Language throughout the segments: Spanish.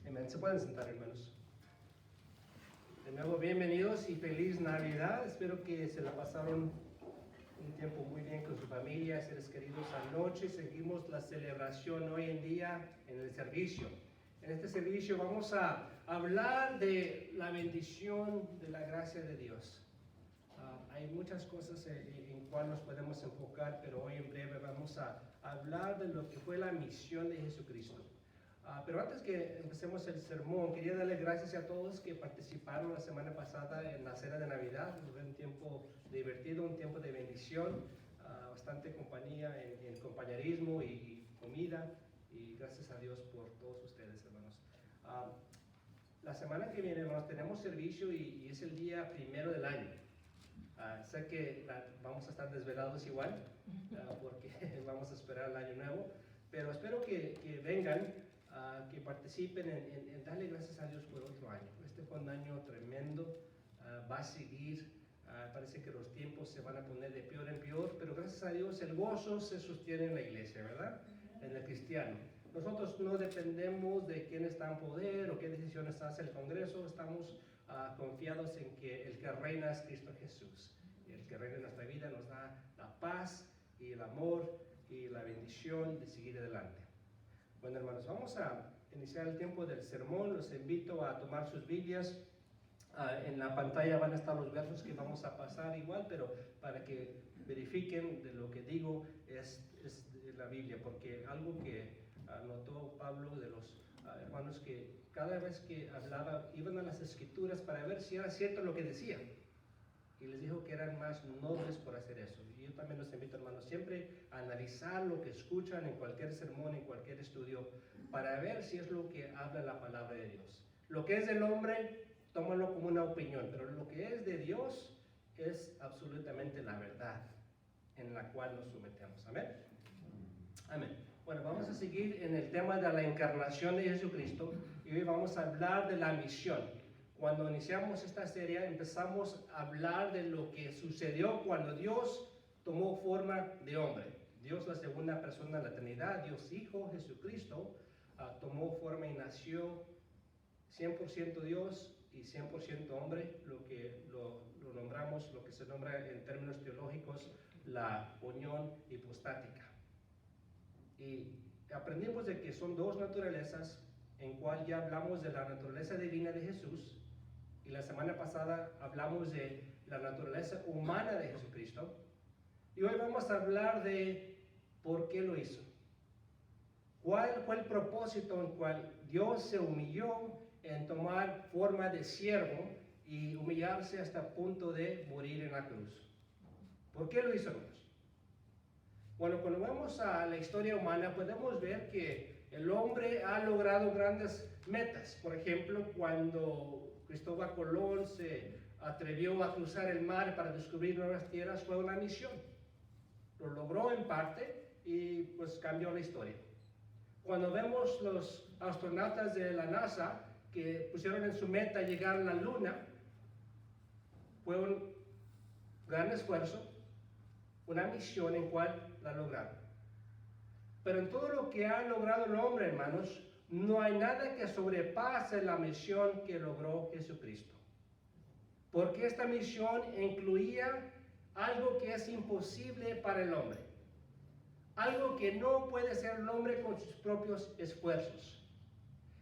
Amén. Se pueden sentar, hermanos. De nuevo, bienvenidos y feliz Navidad. Espero que se la pasaron un tiempo muy bien con su familia, seres queridos anoche. Seguimos la celebración hoy en día en el servicio. En este servicio vamos a hablar de la bendición de la gracia de Dios. Hay muchas cosas en cuales nos podemos enfocar, pero hoy en breve vamos a hablar de lo que fue la misión de Jesucristo. Pero antes que empecemos el sermón, quería darle gracias a todos que participaron la semana pasada en la cena de Navidad. Fue un tiempo divertido, un tiempo de bendición, bastante compañía en compañerismo y comida. Y gracias a Dios por todos ustedes, hermanos. La semana que viene, hermanos, tenemos servicio y es el día primero del año. Sé que vamos a estar desvelados igual, porque vamos a esperar el año nuevo, pero espero que vengan, que participen en darle gracias a Dios por otro año. Este fue un año tremendo, va a seguir, parece que los tiempos se van a poner de peor en peor, pero gracias a Dios el gozo se sostiene en la iglesia, ¿verdad? En el cristiano. Nosotros no dependemos de quién está en poder o qué decisiones hace el Congreso, estamos confiados en que el que reina es Cristo Jesús. Y el que reina en nuestra vida nos da la paz y el amor y la bendición de seguir adelante. Bueno, hermanos, vamos a iniciar el tiempo del sermón. Los invito a tomar sus Biblias. En la pantalla van a estar los versos que vamos a pasar igual, pero para que verifiquen de lo que digo es de la Biblia, porque algo que notó Pablo de los hermanos, que cada vez que hablaba iban a las escrituras para ver si era cierto lo que decía, y les dijo que eran más nobles por hacer eso. Y yo también los invito, hermanos, siempre a analizar lo que escuchan en cualquier sermón, en cualquier estudio, para ver si es lo que habla la palabra de Dios. Lo que es del hombre, tómalo como una opinión, pero lo que es de Dios es absolutamente la verdad en la cual nos sometemos. Amén. Amén. Bueno, vamos a seguir en el tema de la encarnación de Jesucristo y hoy vamos a hablar de la misión. Cuando iniciamos esta serie empezamos a hablar de lo que sucedió cuando Dios tomó forma de hombre. Dios, la segunda persona de la Trinidad, Dios Hijo, Jesucristo, tomó forma y nació 100% Dios y 100% hombre, lo que lo nombramos, lo que se nombra en términos teológicos, la unión hipostática. Y aprendimos de que son dos naturalezas, en cual ya hablamos de la naturaleza divina de Jesús, y la semana pasada hablamos de la naturaleza humana de Jesucristo, y hoy vamos a hablar de por qué lo hizo. ¿Cuál fue el propósito en cual Dios se humilló en tomar forma de siervo y humillarse hasta el punto de morir en la cruz? ¿Por qué lo hizo, hermanos? Bueno, cuando vamos a la historia humana podemos ver que el hombre ha logrado grandes metas. Por ejemplo, cuando Cristóbal Colón se atrevió a cruzar el mar para descubrir nuevas tierras, fue una misión. Lo logró en parte y pues cambió la historia. Cuando vemos los astronautas de la NASA que pusieron en su meta llegar a la Luna, fue un gran esfuerzo, una misión en cual la lograron. Pero en todo lo que ha logrado el hombre, hermanos, no hay nada que sobrepase la misión que logró Jesucristo. Porque esta misión incluía algo que es imposible para el hombre. Algo que no puede hacer el hombre con sus propios esfuerzos.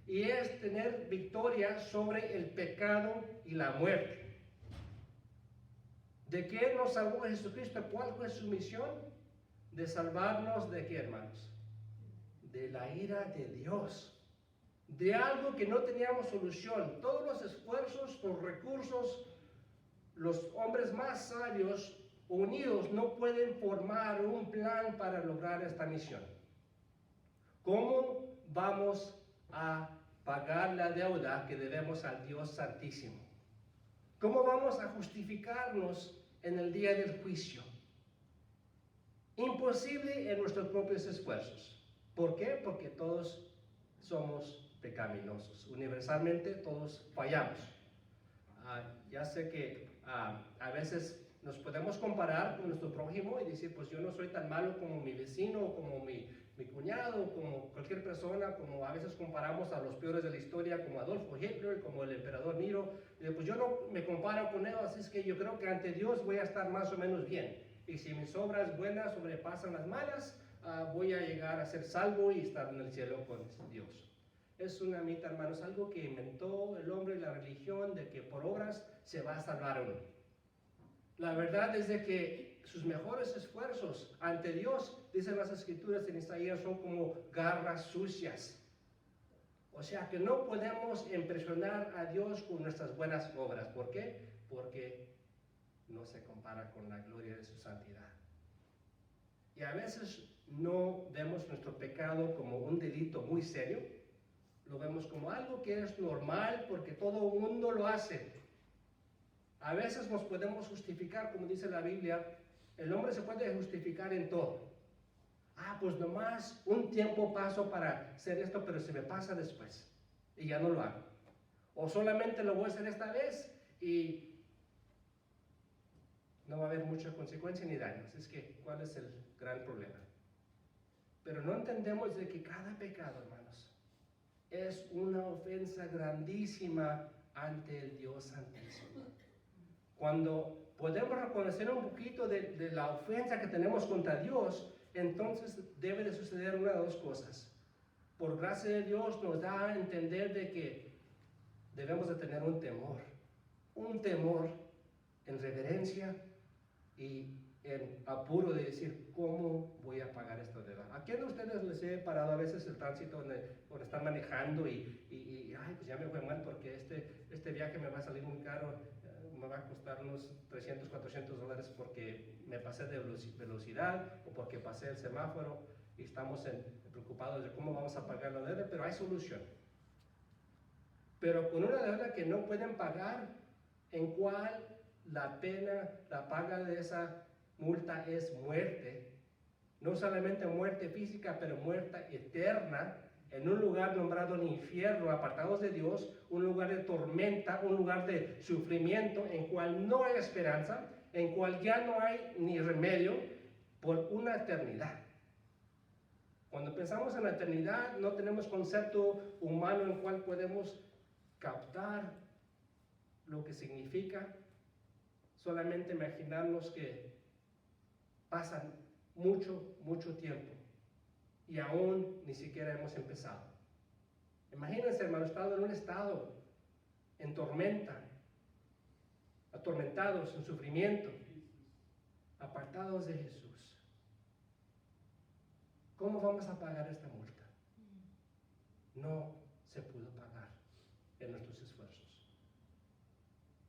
Y es tener victoria sobre el pecado y la muerte. ¿De qué nos salvó Jesucristo? ¿Cuál fue su misión? De salvarnos ¿de qué, hermanos? De la ira de Dios. De algo que no teníamos solución. Todos los esfuerzos, los recursos, los hombres más sabios unidos no pueden formar un plan para lograr esta misión. ¿Cómo vamos a pagar la deuda que debemos al Dios Santísimo? ¿Cómo vamos a justificarnos en el día del juicio? Imposible en nuestros propios esfuerzos. ¿Por qué? Porque todos somos pecaminosos. Universalmente todos fallamos. Ya sé que a veces nos podemos comparar con nuestro prójimo y decir, pues yo no soy tan malo como mi vecino o como mi mi cuñado, como cualquier persona, como a veces comparamos a los peores de la historia, como Adolfo Hitler, como el emperador Nero. Pues yo no me comparo con ellos, así es que yo creo que ante Dios voy a estar más o menos bien. Y si mis obras buenas sobrepasan las malas, voy a llegar a ser salvo y estar en el cielo con Dios. Es una mita, hermanos, algo que inventó el hombre y la religión, de que por obras se va a salvar uno. La verdad es de que sus mejores esfuerzos ante Dios, dicen las escrituras en Isaías, son como garras sucias. O sea que no podemos impresionar a Dios con nuestras buenas obras. ¿Por qué? Porque no se compara con la gloria de su santidad. Y a veces no vemos nuestro pecado como un delito muy serio, lo vemos como algo que es normal porque todo el mundo lo hace. A veces nos podemos justificar, como dice la Biblia, el hombre se puede justificar en todo. Pues nomás un tiempo paso para hacer esto, pero se me pasa después y ya no lo hago. O solamente lo voy a hacer esta vez y no va a haber mucha consecuencia ni daños. Es que, ¿cuál es el gran problema? Pero no entendemos de que cada pecado, hermanos, es una ofensa grandísima ante el Dios Santísimo. Cuando podemos reconocer un poquito de la ofensa que tenemos contra Dios, entonces debe de suceder una de dos cosas. Por gracia de Dios nos da a entender de que debemos de tener un temor en reverencia y en apuro de decir, ¿cómo voy a pagar esta deuda? ¿A quién de ustedes les he parado a veces el tránsito donde están manejando y pues ya me fue mal porque este viaje me va a salir muy caro, me va a costar unos $300, $400 porque me pasé de velocidad o porque pasé el semáforo y estamos preocupados de cómo vamos a pagar la deuda, pero hay solución. Pero con una deuda que no pueden pagar, en cual la pena, la paga de esa multa es muerte, no solamente muerte física, pero muerte eterna, en un lugar nombrado el infierno, apartados de Dios, un lugar de tormenta, un lugar de sufrimiento, en cual no hay esperanza, en cual ya no hay ni remedio, por una eternidad. Cuando pensamos en la eternidad, no tenemos concepto humano en cual podemos captar lo que significa. Solamente imaginarnos que pasan mucho tiempo y aún ni siquiera hemos empezado. Imagínense, hermano, estado en un estado en tormenta, atormentados, en sufrimiento, apartados de Jesús. ¿Cómo vamos a pagar esta multa? No se pudo pagar en nuestros esfuerzos.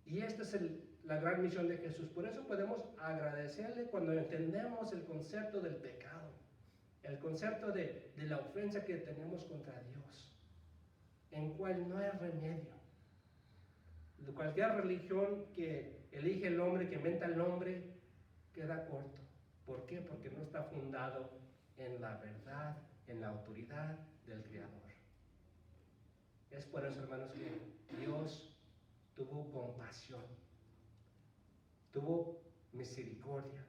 Y esta es la gran misión de Jesús. Por eso podemos agradecerle cuando entendemos el concepto del pecado, el concepto de la ofensa que tenemos contra Dios, en cual no hay remedio. Cualquier religión que elige el hombre, que inventa el hombre, queda corto. ¿Por qué? Porque no está fundado en la verdad, en la autoridad del Creador. Es por eso, hermanos, que Dios tuvo compasión, tuvo misericordia,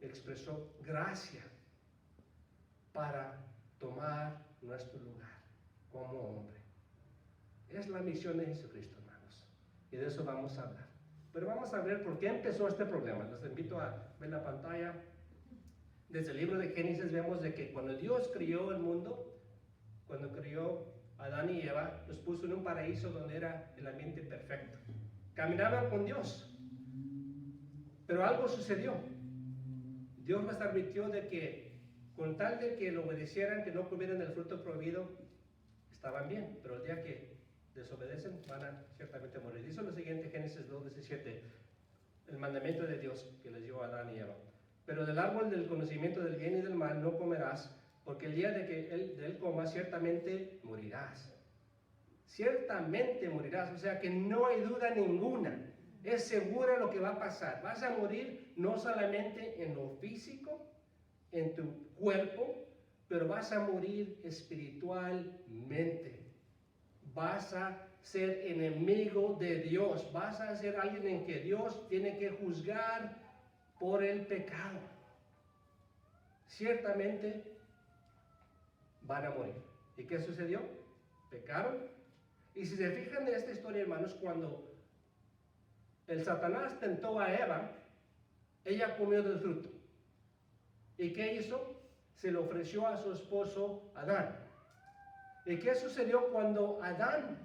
expresó gracia para tomar nuestro lugar como hombre. Es la misión de Jesucristo, hermanos, y de eso vamos a hablar. Pero vamos a ver por qué empezó este problema. Les invito a ver la pantalla. Desde el libro de Génesis vemos de que cuando Dios creó el mundo, cuando creó a Adán y Eva, los puso en un paraíso donde era el ambiente perfecto. Caminaban con Dios. Pero algo sucedió. Dios les advirtió de que con tal de que lo obedecieran, que no comieran el fruto prohibido, estaban bien. Pero el día que desobedecen, van a ciertamente morir. Dice lo siguiente, Génesis 2:17, el mandamiento de Dios que les dio a Adán y Eva. Pero del árbol del conocimiento del bien y del mal no comerás, porque el día de que de él comas, ciertamente morirás. Ciertamente morirás, o sea que no hay duda ninguna. Es seguro lo que va a pasar. Vas a morir no solamente en lo físico, en tu cuerpo, pero vas a morir espiritualmente. Vas a ser enemigo de Dios. Vas a ser alguien en que Dios tiene que juzgar por el pecado. Ciertamente van a morir. ¿Y qué sucedió? Pecaron. Y si se fijan de esta historia, hermanos, cuando el Satanás tentó a Eva, ella comió del fruto. ¿Y qué hizo? Se lo ofreció a su esposo Adán. ¿Y qué sucedió cuando Adán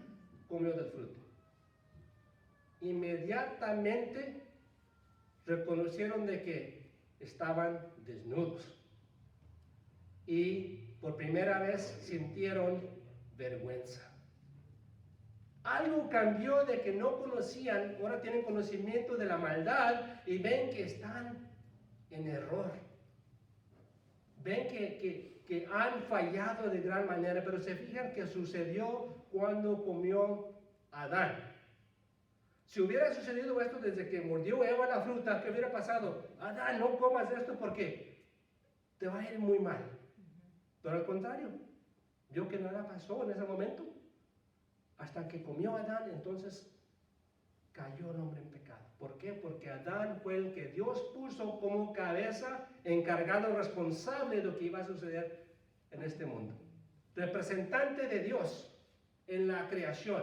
comió del fruto? Inmediatamente reconocieron de que estaban desnudos. Y por primera vez sintieron vergüenza. Algo cambió de que no conocían, ahora tienen conocimiento de la maldad y ven que están en error. Ven que han fallado de gran manera, pero se fijan que sucedió cuando comió Adán. Si hubiera sucedido esto desde que mordió Eva la fruta, ¿qué hubiera pasado? Adán, no comas esto porque te va a ir muy mal. Pero al contrario, vio que nada pasó en ese momento. Hasta que comió Adán, entonces cayó el hombre en pecado. ¿Por qué? Porque Adán fue el que Dios puso como cabeza, encargado, responsable de lo que iba a suceder en este mundo. Representante de Dios en la creación.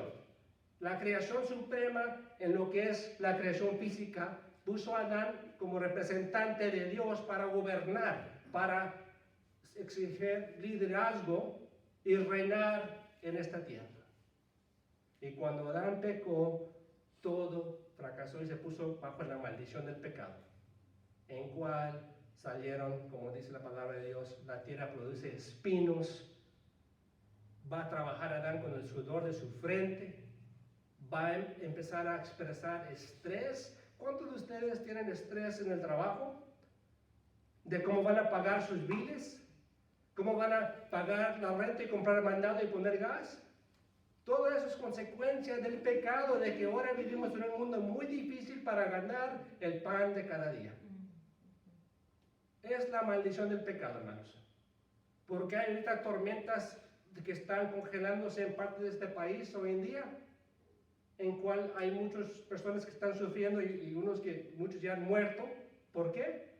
La creación suprema en lo que es la creación física, puso a Adán como representante de Dios para gobernar, para exigir liderazgo y reinar en esta tierra. Y cuando Adán pecó, todo fracasó y se puso bajo la maldición del pecado, en cual salieron, como dice la palabra de Dios, la tierra produce espinos, va a trabajar Adán con el sudor de su frente, va a empezar a expresar estrés. ¿Cuántos de ustedes tienen estrés en el trabajo? De cómo van a pagar sus biles, cómo van a pagar la renta y comprar mandado y poner gas. Todo eso es consecuencia del pecado, de que ahora vivimos en un mundo muy difícil para ganar el pan de cada día. Es la maldición del pecado, hermanos. Porque hay ahorita tormentas que están congelándose en parte de este país hoy en día, en cual hay muchas personas que están sufriendo y muchos ya han muerto. ¿Por qué?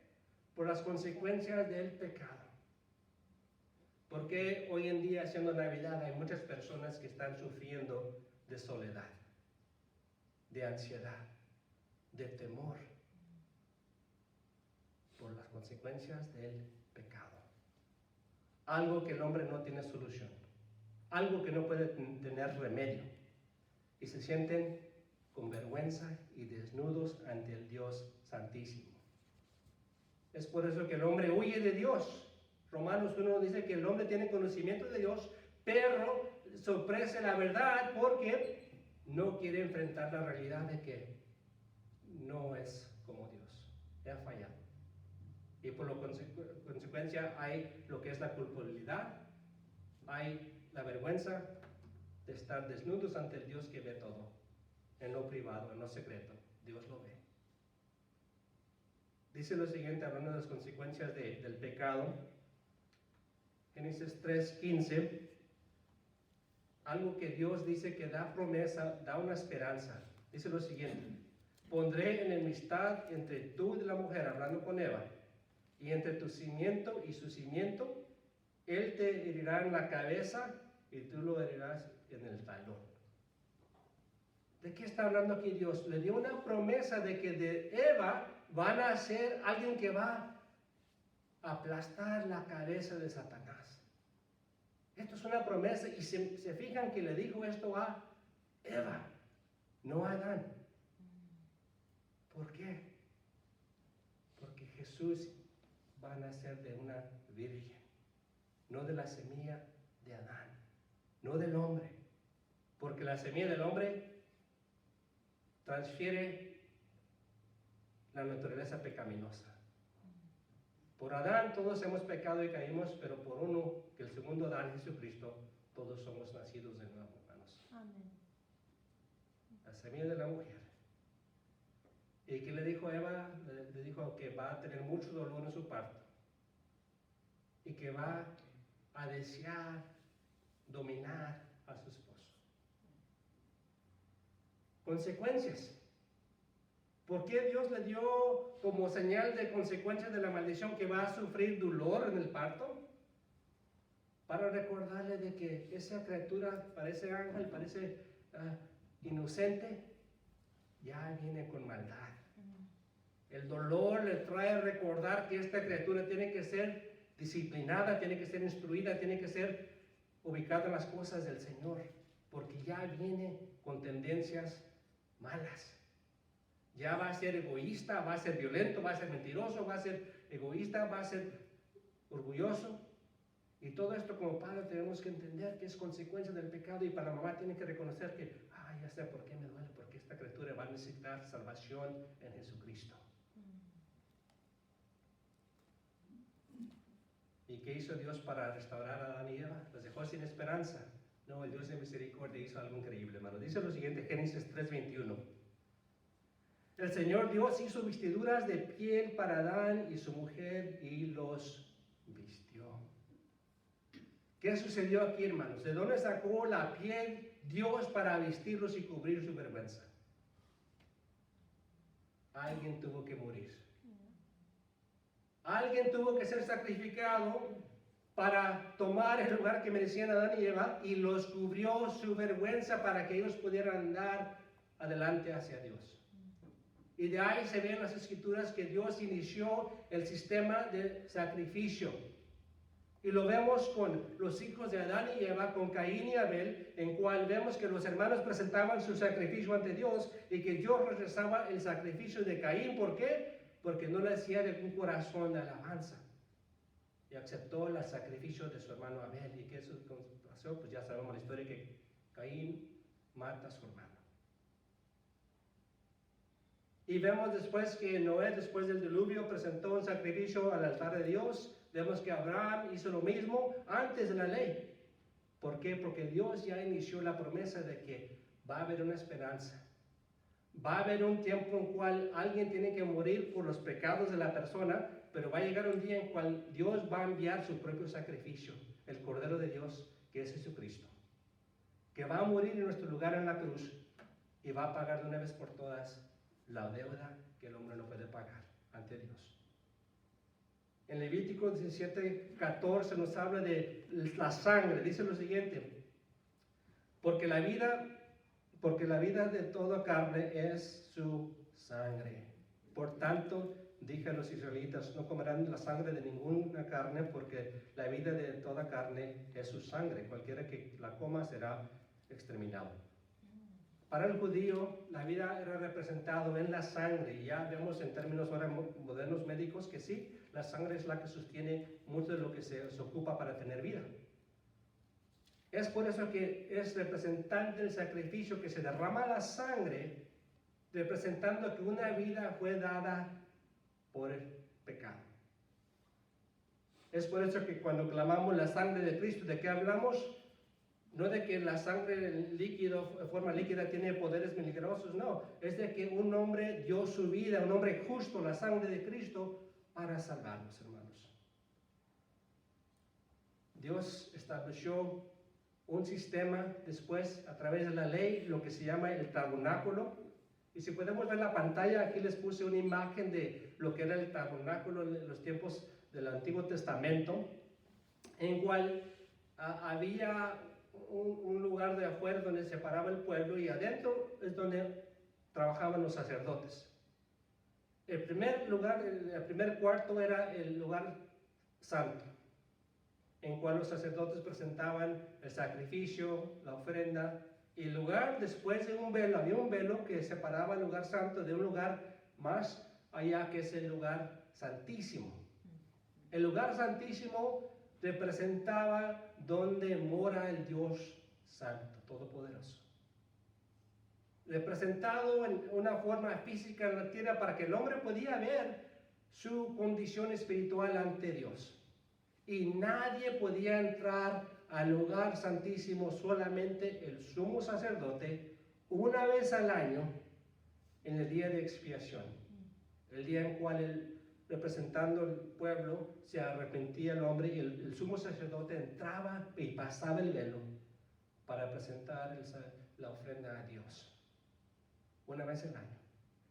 Por las consecuencias del pecado. Porque hoy en día, siendo Navidad, hay muchas personas que están sufriendo de soledad, de ansiedad, de temor, por las consecuencias del pecado. Algo que el hombre no tiene solución, algo que no puede tener remedio, y se sienten con vergüenza y desnudos ante el Dios Santísimo. Es por eso que el hombre huye de Dios. Romanos 1 dice que el hombre tiene conocimiento de Dios, pero sorpresa la verdad porque no quiere enfrentar la realidad de que no es como Dios, ha fallado. Y por lo consecuencia hay lo que es la culpabilidad, hay la vergüenza de estar desnudos ante el Dios que ve todo, en lo privado, en lo secreto. Dios lo ve. Dice lo siguiente, hablando de las consecuencias del pecado. Génesis 3:15, algo que Dios dice que da promesa, da una esperanza. Dice lo siguiente: pondré enemistad entre tú y la mujer, hablando con Eva, y entre tu simiente y su simiente, él te herirá en la cabeza y tú lo herirás en el talón. ¿De qué está hablando aquí Dios? Le dio una promesa de que de Eva van a ser alguien que va a aplastar la cabeza de Satanás. Esto es una promesa y se fijan que le dijo esto a Eva, no a Adán. ¿Por qué? Porque Jesús va a nacer de una virgen, no de la semilla de Adán, no del hombre. Porque la semilla del hombre transfiere la naturaleza pecaminosa. Por Adán todos hemos pecado y caímos, pero por uno, que el segundo Adán, Jesucristo, todos somos nacidos de nuevo, hermanos. Amén. La semilla de la mujer. ¿Y qué le dijo a Eva? Le dijo que va a tener mucho dolor en su parto. Y que va a desear dominar a su esposo. Consecuencias. ¿Por qué Dios le dio como señal de consecuencia de la maldición que va a sufrir dolor en el parto? para recordarle de que esa criatura, parece ángel, parece inocente, ya viene con maldad. El dolor le trae a recordar que esta criatura tiene que ser disciplinada, tiene que ser instruida, tiene que ser ubicada en las cosas del Señor, porque ya viene con tendencias malas. Ya va a ser egoísta, va a ser violento, va a ser mentiroso, va a ser egoísta, va a ser orgulloso. Y todo esto como padre tenemos que entender que es consecuencia del pecado, y para la mamá tiene que reconocer que, ya sé por qué me duele, porque esta criatura va a necesitar salvación en Jesucristo. ¿Y qué hizo Dios para restaurar a Adán y Eva? Los dejó sin esperanza. No, el Dios de misericordia hizo algo increíble, hermano. Dice lo siguiente, Génesis 3:21. El Señor Dios hizo vestiduras de piel para Adán y su mujer y los vistió. ¿Qué sucedió aquí, hermanos? ¿De dónde sacó la piel Dios para vestirlos y cubrir su vergüenza? Alguien tuvo que morir. Alguien tuvo que ser sacrificado para tomar el lugar que merecían Adán y Eva, y los cubrió su vergüenza para que ellos pudieran andar adelante hacia Dios. Y de ahí se ven las escrituras que Dios inició el sistema de sacrificio. Y lo vemos con los hijos de Adán y Eva, con Caín y Abel, en cual vemos que los hermanos presentaban su sacrificio ante Dios y que Dios regresaba el sacrificio de Caín. ¿Por qué? Porque no le hacía de un corazón de alabanza. Y aceptó el sacrificio de su hermano Abel. ¿Y qué eso pasó? Pues ya sabemos la historia, que Caín mata a su hermano. Y vemos después que Noé, después del diluvio, presentó un sacrificio al altar de Dios. Vemos que Abraham hizo lo mismo antes de la ley. ¿Por qué? Porque Dios ya inició la promesa de que va a haber una esperanza. Va a haber un tiempo en cual alguien tiene que morir por los pecados de la persona, pero va a llegar un día en cual Dios va a enviar su propio sacrificio, el Cordero de Dios, que es Jesucristo, que va a morir en nuestro lugar en la cruz y va a pagar de una vez por todas la deuda que el hombre no puede pagar ante Dios. En Levítico 17:14 nos habla de la sangre. Dice lo siguiente: porque la vida de toda carne es su sangre. Por tanto, dije a los israelitas, no comerán la sangre de ninguna carne, porque la vida de toda carne es su sangre. Cualquiera que la coma será exterminado. Para el judío, la vida era representada en la sangre. Y ya vemos en términos ahora modernos médicos que sí, la sangre es la que sostiene mucho de lo que se ocupa para tener vida. Es por eso que es representante del sacrificio, que se derrama la sangre, representando que una vida fue dada por el pecado. Es por eso que cuando clamamos la sangre de Cristo, ¿de qué hablamos? No de que la sangre líquido, en forma líquida, tiene poderes milagrosos, no. Es de que un hombre dio su vida, un hombre justo, la sangre de Cristo, para salvarnos, hermanos. Dios estableció un sistema después, a través de la ley, lo que se llama el tabernáculo. Y si podemos ver la pantalla, aquí les puse una imagen de lo que era el tabernáculo en los tiempos del Antiguo Testamento, en cual había un lugar de afuera donde se separaba el pueblo, y adentro es donde trabajaban los sacerdotes. El primer lugar, el primer cuarto era el lugar santo, en cual los sacerdotes presentaban el sacrificio, la ofrenda, y el lugar después de un velo, había un velo que separaba el lugar santo de un lugar más allá, que es el lugar santísimo. El lugar santísimo representaba donde mora el Dios Santo, Todopoderoso. Representado en una forma física en la tierra, para que el hombre podía ver su condición espiritual ante Dios. Y nadie podía entrar al lugar santísimo, solamente el sumo sacerdote, una vez al año, en el día de expiación. El día en cual representando el pueblo, se arrepentía el hombre, y el sumo sacerdote entraba y pasaba el velo para presentar la ofrenda a Dios, una vez al año.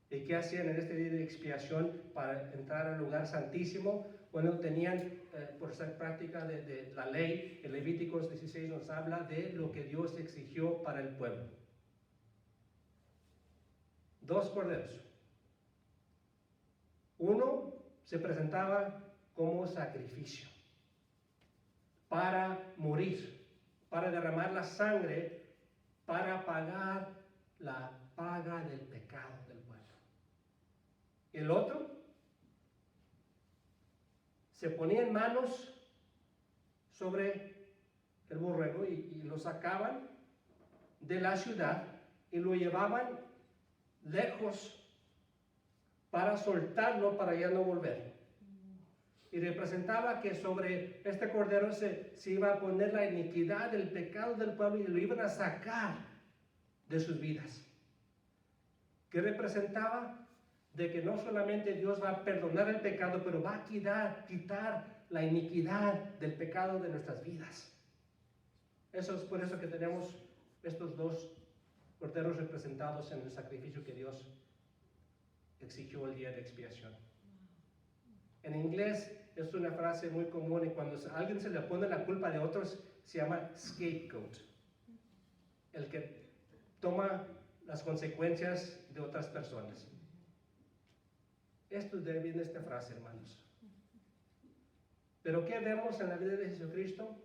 ¿Y qué hacían en este día de expiación para entrar al lugar santísimo? bueno, tenían, por ser práctica de la ley, en Levíticos 16 nos habla de lo que Dios exigió para el pueblo. 2 corderos. Uno se presentaba como sacrificio para morir, para derramar la sangre, para pagar la paga del pecado del pueblo. El otro se ponía en manos sobre el borrego y lo sacaban de la ciudad y lo llevaban lejos para soltarlo, para ya no volver. Y representaba que sobre este cordero se iba a poner la iniquidad del pecado del pueblo y lo iban a sacar de sus vidas. ¿Qué representaba? De que no solamente Dios va a perdonar el pecado, pero va a quitar la iniquidad del pecado de nuestras vidas. Eso es por eso que tenemos estos 2 corderos representados en el sacrificio que Dios exigió el día de expiación. En inglés es una frase muy común y cuando a alguien se le pone la culpa de otros se llama scapegoat. El que toma las consecuencias de otras personas. Esto viene esta frase, hermanos. Pero ¿qué vemos en la vida de Jesucristo?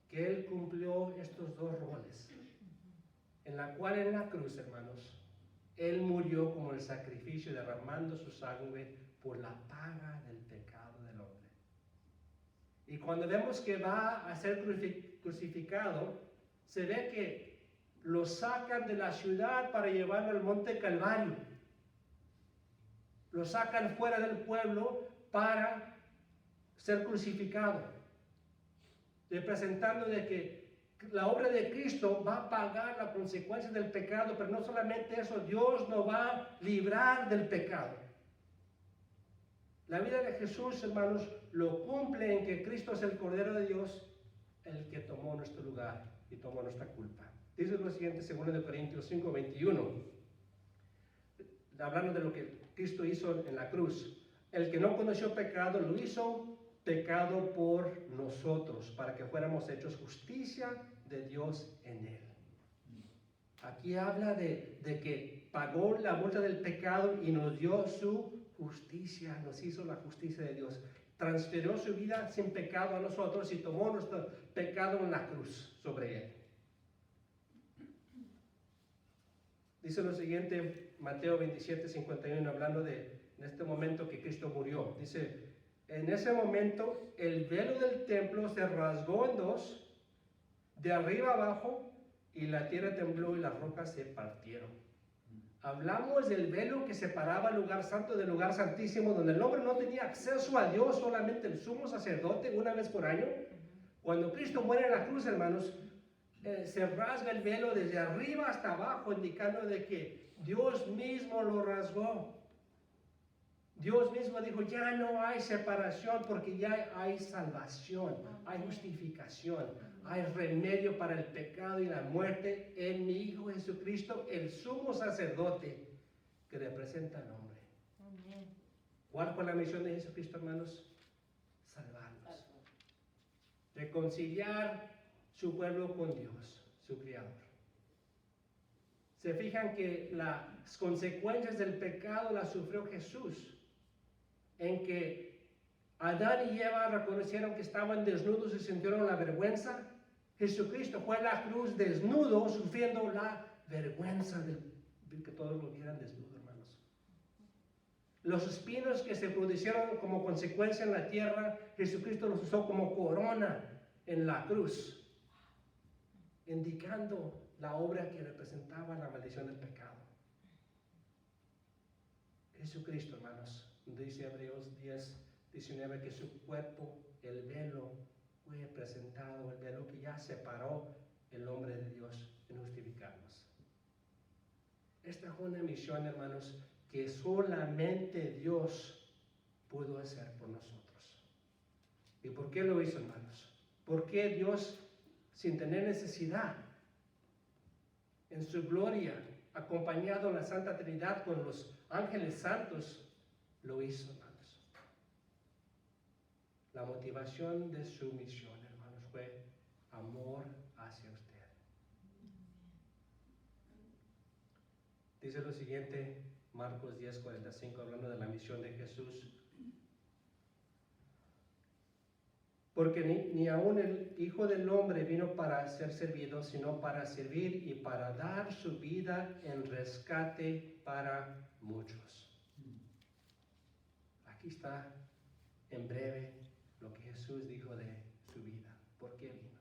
Que Él cumplió estos 2 roles. En la cual en la cruz, hermanos, Él murió como el sacrificio, derramando su sangre por la paga del pecado del hombre. Y cuando vemos que va a ser crucificado, se ve que lo sacan de la ciudad para llevarlo al monte Calvario. Lo sacan fuera del pueblo para ser crucificado, representando de que la obra de Cristo va a pagar la consecuencia del pecado, pero no solamente eso, Dios nos va a librar del pecado. La vida de Jesús, hermanos, lo cumple en que Cristo es el Cordero de Dios, el que tomó nuestro lugar y tomó nuestra culpa. Dice lo siguiente, 2 Corintios 5:21, hablando de lo que Cristo hizo en la cruz. El que no conoció pecado, lo hizo pecado por nosotros, para que fuéramos hechos justicia de Dios en él. Aquí habla de que pagó la multa del pecado y nos dio su justicia, nos hizo la justicia de Dios. Transfirió su vida sin pecado a nosotros y tomó nuestro pecado en la cruz sobre él. Dice lo siguiente, Mateo 27:51, hablando de en este momento que Cristo murió. Dice, en ese momento el velo del templo se rasgó en 2, de arriba abajo, y la tierra tembló y las rocas se partieron. Hablamos del velo que separaba el lugar santo del lugar santísimo, donde el hombre no tenía acceso a Dios, solamente el sumo sacerdote una vez por año. Cuando Cristo muere en la cruz, hermanos, se rasga el velo desde arriba hasta abajo, indicando de que Dios mismo lo rasgó. Dios mismo dijo, ya no hay separación porque ya hay salvación, hay justificación, hay remedio para el pecado y la muerte en mi Hijo Jesucristo, el sumo sacerdote que representa al hombre. Amén. ¿Cuál fue la misión de Jesucristo, hermanos? Salvarnos. Reconciliar su pueblo con Dios, su Creador. Se fijan que las consecuencias del pecado las sufrió Jesús, en que Adán y Eva reconocieron que estaban desnudos y sintieron la vergüenza. Jesucristo fue a la cruz desnudo, sufriendo la vergüenza de que todos lo vieran desnudo, hermanos. Los espinos que se produjeron como consecuencia en la tierra, Jesucristo los usó como corona en la cruz, indicando la obra que representaba la maldición del pecado. Jesucristo, hermanos, dice Hebreos 10:19 que su cuerpo, el velo, fue presentado, el velo que ya separó el hombre de Dios en justificarnos. Esta fue una misión, hermanos, que solamente Dios pudo hacer por nosotros. ¿Y por qué lo hizo, hermanos? ¿Por qué Dios, sin tener necesidad, en su gloria, acompañado en la Santa Trinidad con los ángeles santos, lo hizo, hermanos? La motivación de su misión, hermanos, fue amor hacia usted. Dice lo siguiente, Marcos 10:45, hablando de la misión de Jesús. Porque ni aun el Hijo del Hombre vino para ser servido, sino para servir y para dar su vida en rescate para muchos. Aquí está en breve lo que Jesús dijo de su vida. ¿Por qué vino?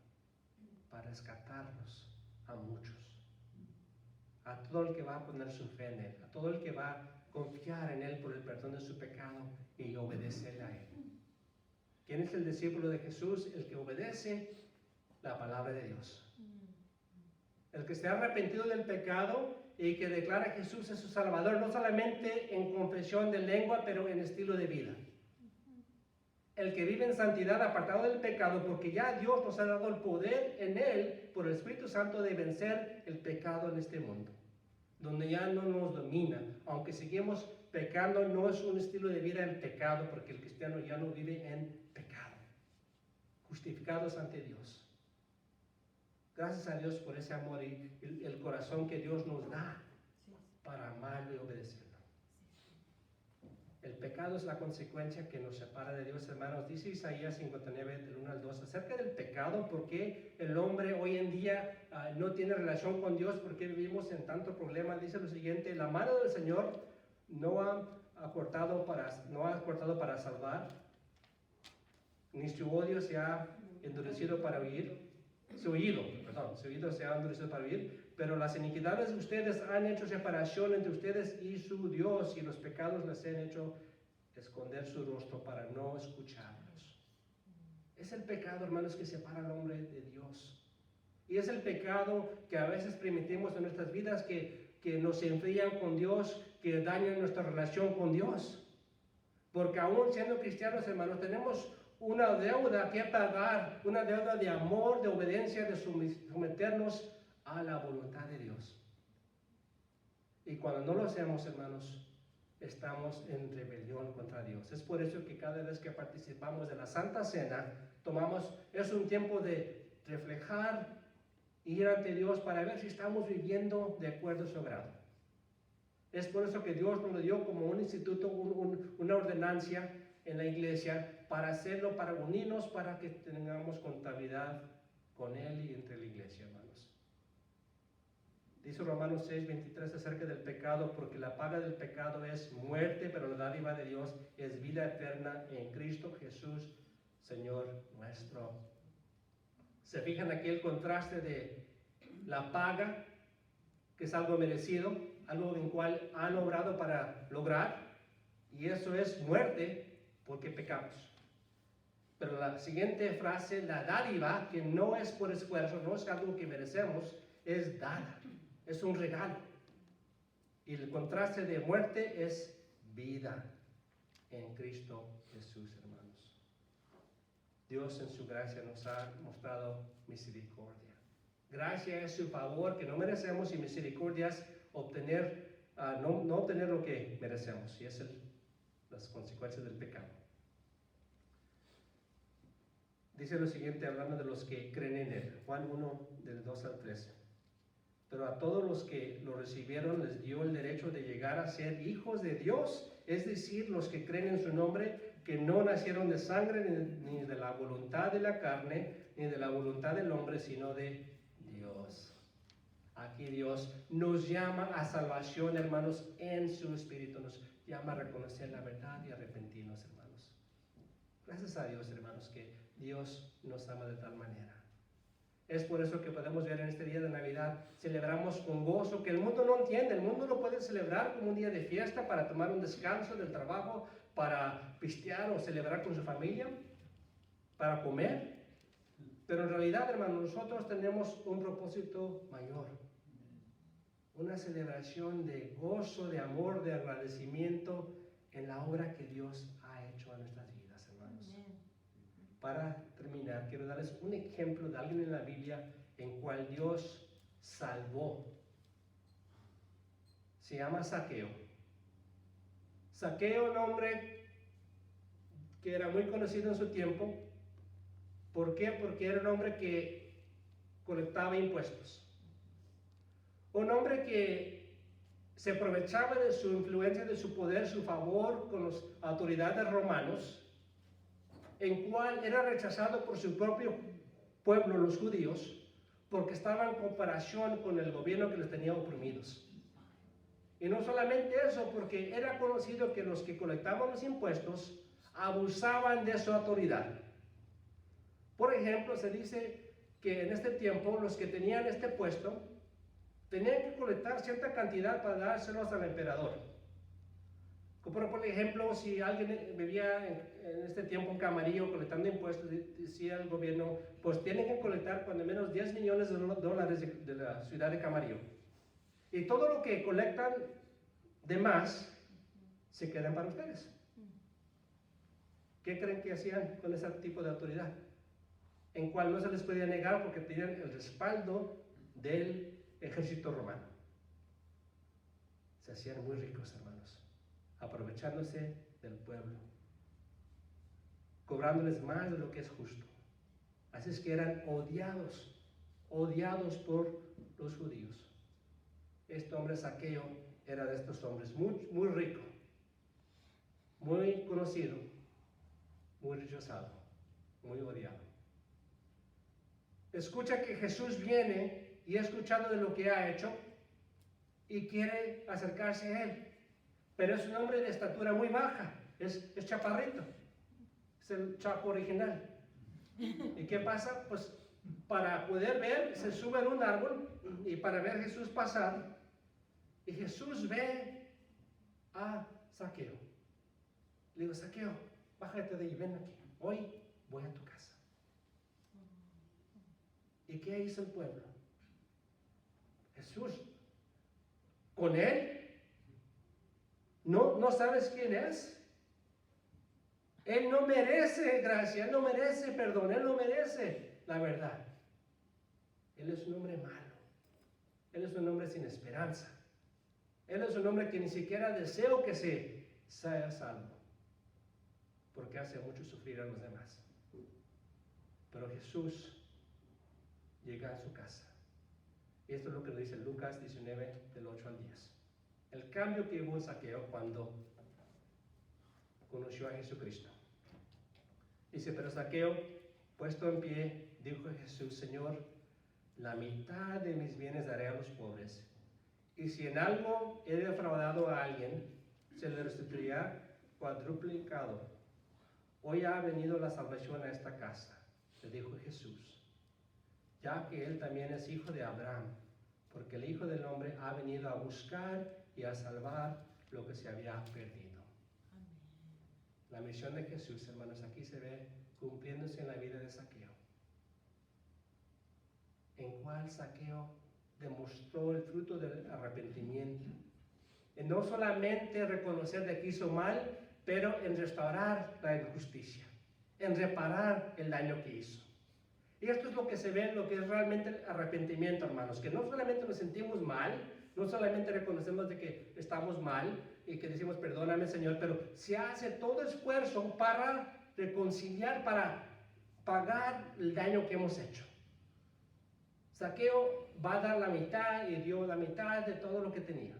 Para rescatarnos a muchos. A todo el que va a poner su fe en Él, a todo el que va a confiar en Él por el perdón de su pecado y obedecerle a Él. ¿Quién es el discípulo de Jesús? El que obedece la palabra de Dios. El que se ha arrepentido del pecado y que declara a Jesús es su Salvador, no solamente en confesión de lengua, pero en estilo de vida. El que vive en santidad, apartado del pecado, porque ya Dios nos ha dado el poder en Él, por el Espíritu Santo, de vencer el pecado en este mundo, donde ya no nos domina. Aunque seguimos pecando, no es un estilo de vida en pecado, porque el cristiano ya no vive en pecado, justificados ante Dios. Gracias a Dios por ese amor y el corazón que Dios nos da para amarlo y obedecerlo. El pecado es la consecuencia que nos separa de Dios, hermanos. Dice Isaías 59, del 1 al 2, acerca del pecado, por qué el hombre hoy en día no tiene relación con Dios, por qué vivimos en tanto problema. Dice lo siguiente: la mano del Señor no ha cortado para salvar, ni su oído se ha endurecido para oír. Su oído se ha endurecido para oír, pero las iniquidades de ustedes han hecho separación entre ustedes y su Dios, y los pecados les han hecho esconder su rostro para no escucharlos. Es el pecado, hermanos, que separa al hombre de Dios. Y es el pecado que a veces permitimos en nuestras vidas que nos enfrían con Dios, que dañan nuestra relación con Dios. Porque aún siendo cristianos, hermanos, tenemos una deuda que pagar, una deuda de amor, de obediencia, de someternos a la voluntad de Dios. Y cuando no lo hacemos, hermanos, estamos en rebelión contra Dios. Es por eso que cada vez que participamos de la Santa Cena, es un tiempo de reflejar, ir ante Dios para ver si estamos viviendo de acuerdo a su grado. Es por eso que Dios nos lo dio como un instituto, una ordenancia en la iglesia, para hacerlo, para unirnos, para que tengamos contabilidad con Él y entre la iglesia, hermanos. Dice Romanos 6:23 acerca del pecado, porque la paga del pecado es muerte, pero la dádiva de Dios es vida eterna en Cristo Jesús, Señor nuestro. ¿Se fijan aquí el contraste de la paga, que es algo merecido, algo en cual han obrado para lograr, y eso es muerte porque pecamos? Pero la siguiente frase, la dádiva, que no es por esfuerzo, no es algo que merecemos, es dada, es un regalo. Y el contraste de muerte es vida en Cristo Jesús, hermanos. Dios en su gracia nos ha mostrado misericordia. Gracia es su favor que no merecemos, y misericordia es no obtener lo que merecemos, y es las consecuencias del pecado. Dice lo siguiente, hablando de los que creen en Él, Juan 1, del 2 al 13. Pero a todos los que lo recibieron les dio el derecho de llegar a ser hijos de Dios, es decir, los que creen en su nombre, que no nacieron de sangre, ni de la voluntad de la carne, ni de la voluntad del hombre, sino de Dios. Aquí Dios nos llama a salvación, hermanos, en su Espíritu. Nos llama a reconocer la verdad y arrepentirnos, hermanos. Gracias a Dios, hermanos, que Dios nos ama de tal manera. Es por eso que podemos ver en este día de Navidad, celebramos con gozo, que el mundo no entiende. El mundo lo puede celebrar como un día de fiesta, para tomar un descanso del trabajo, para pistear o celebrar con su familia, para comer. Pero en realidad, hermanos, nosotros tenemos un propósito mayor. Una celebración de gozo, de amor, de agradecimiento en la obra que Dios ha hecho en nuestras vidas, hermanos. Para terminar, quiero darles un ejemplo de alguien en la Biblia en cual Dios salvó. Se llama Zaqueo. Zaqueo, un hombre que era muy conocido en su tiempo. ¿Por qué? Porque era un hombre que colectaba impuestos. Un hombre que se aprovechaba de su influencia, de su poder, su favor con las autoridades romanos, en cual era rechazado por su propio pueblo, los judíos, porque estaba en comparación con el gobierno que les tenía oprimidos. Y no solamente eso, porque era conocido que los que colectaban los impuestos abusaban de su autoridad. Por ejemplo, se dice que en este tiempo los que tenían este puesto tenían que colectar cierta cantidad para dárselos al emperador. Como por ejemplo, si alguien vivía en este tiempo en Camarillo colectando impuestos, decía el gobierno, pues tienen que colectar cuando menos 10 millones de dólares de la ciudad de Camarillo. Y todo lo que colectan de más se quedan para ustedes. ¿Qué creen que hacían con ese tipo de autoridad? En cual no se les podía negar porque tenían el respaldo del ejército romano. Se hacían muy ricos, hermanos, aprovechándose del pueblo, cobrándoles más de lo que es justo. Así es que eran odiados por los judíos. Este hombre Zaqueo era de estos hombres, muy rico, muy conocido, muy rechazado, muy odiado. Escucha que Jesús viene y ha escuchado de lo que ha hecho y quiere acercarse a él. Pero es un hombre de estatura muy baja, es chaparrito, es el Chapo original. ¿Y qué pasa? Pues para poder ver, se sube en un árbol y para ver a Jesús pasar, y Jesús ve a Zaqueo. Le digo, Zaqueo, bájate de ahí, ven aquí, hoy voy a tu casa. ¿Y qué hizo el pueblo? Jesús, con él, no sabes quién es. Él no merece gracia, él no merece perdón, él no merece la verdad. Él es un hombre malo, él es un hombre sin esperanza, él es un hombre que ni siquiera deseo que sea salvo, porque hace mucho sufrir a los demás. Pero Jesús llega a su casa. Y esto es lo que nos dice Lucas 19, del 8 al 10. El cambio que hubo en Zaqueo cuando conoció a Jesucristo. Dice, pero Zaqueo, puesto en pie, dijo a Jesús, Señor, la mitad de mis bienes daré a los pobres. Y si en algo he defraudado a alguien, se le restituirá cuadruplicado. Hoy ha venido la salvación a esta casa, le dijo Jesús, ya que él también es hijo de Abraham, porque el Hijo del Hombre ha venido a buscar y a salvar lo que se había perdido. La misión de Jesús, hermanos, aquí se ve cumpliéndose en la vida de Zaqueo, en cual Zaqueo demostró el fruto del arrepentimiento, en no solamente reconocer de que hizo mal, pero en restaurar la injusticia, en reparar el daño que hizo. Y esto es lo que se ve, lo que es realmente el arrepentimiento, hermanos, que no solamente nos sentimos mal, no solamente reconocemos de que estamos mal y que decimos perdóname Señor, pero se hace todo esfuerzo para reconciliar, para pagar el daño que hemos hecho. Zaqueo va a dar la mitad y dio la mitad de todo lo que tenía.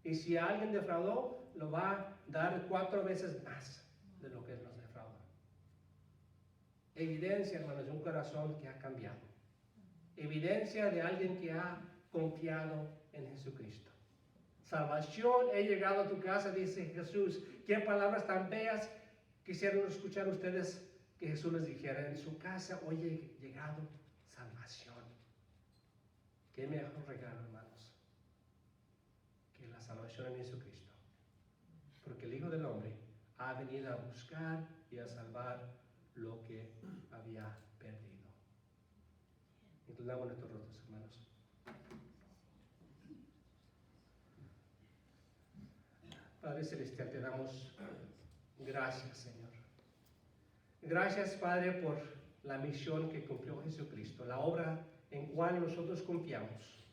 Y si alguien defraudó, lo va a dar 4 veces más de lo que nos defraudó. Evidencia, hermanos, de un corazón que ha cambiado. Evidencia de alguien que ha confiado en Jesucristo. Salvación, he llegado a tu casa, dice Jesús. ¿Qué palabras tan bellas quisieron escuchar ustedes que Jesús les dijera? En su casa hoy he llegado salvación. ¿Qué mejor regalo, hermanos, que la salvación en Jesucristo? Porque el Hijo del Hombre ha venido a buscar y a salvar lo que había perdido. Inclinamos nuestros rostros, hermanos. Padre Celestial, te damos gracias, Señor. Gracias, Padre, por la misión que cumplió Jesucristo, la obra en cual nosotros confiamos.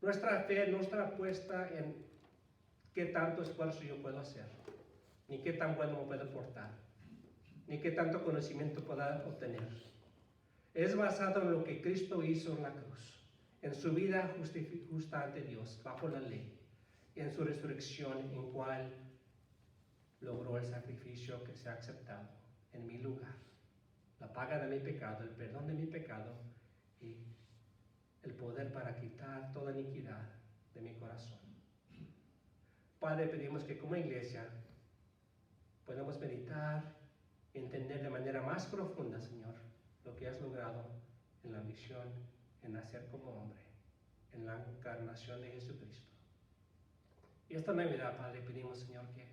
Nuestra fe no está puesta en qué tanto esfuerzo yo puedo hacer, ni qué tan bueno me puedo portar. ni qué tanto conocimiento pueda obtener. Es basado en lo que Cristo hizo en la cruz, en su vida justa ante Dios, bajo la ley, y en su resurrección, en cual logró el sacrificio que se ha aceptado en mi lugar, la paga de mi pecado, el perdón de mi pecado y el poder para quitar toda iniquidad de mi corazón. Padre, pedimos que como iglesia podamos meditar y entender de manera más profunda, Señor, lo que has logrado en la misión, en nacer como hombre, en la encarnación de Jesucristo. Y esta Navidad, Padre, pedimos, Señor, que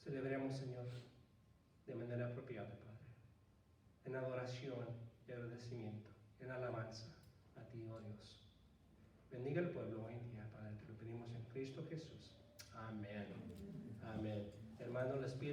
celebremos, Señor, de manera apropiada, Padre, en adoración y agradecimiento, en alabanza a ti, oh Dios. Bendiga el pueblo hoy en día, Padre, te lo pedimos en Cristo Jesús. Amén. Amén. Hermanos, les pido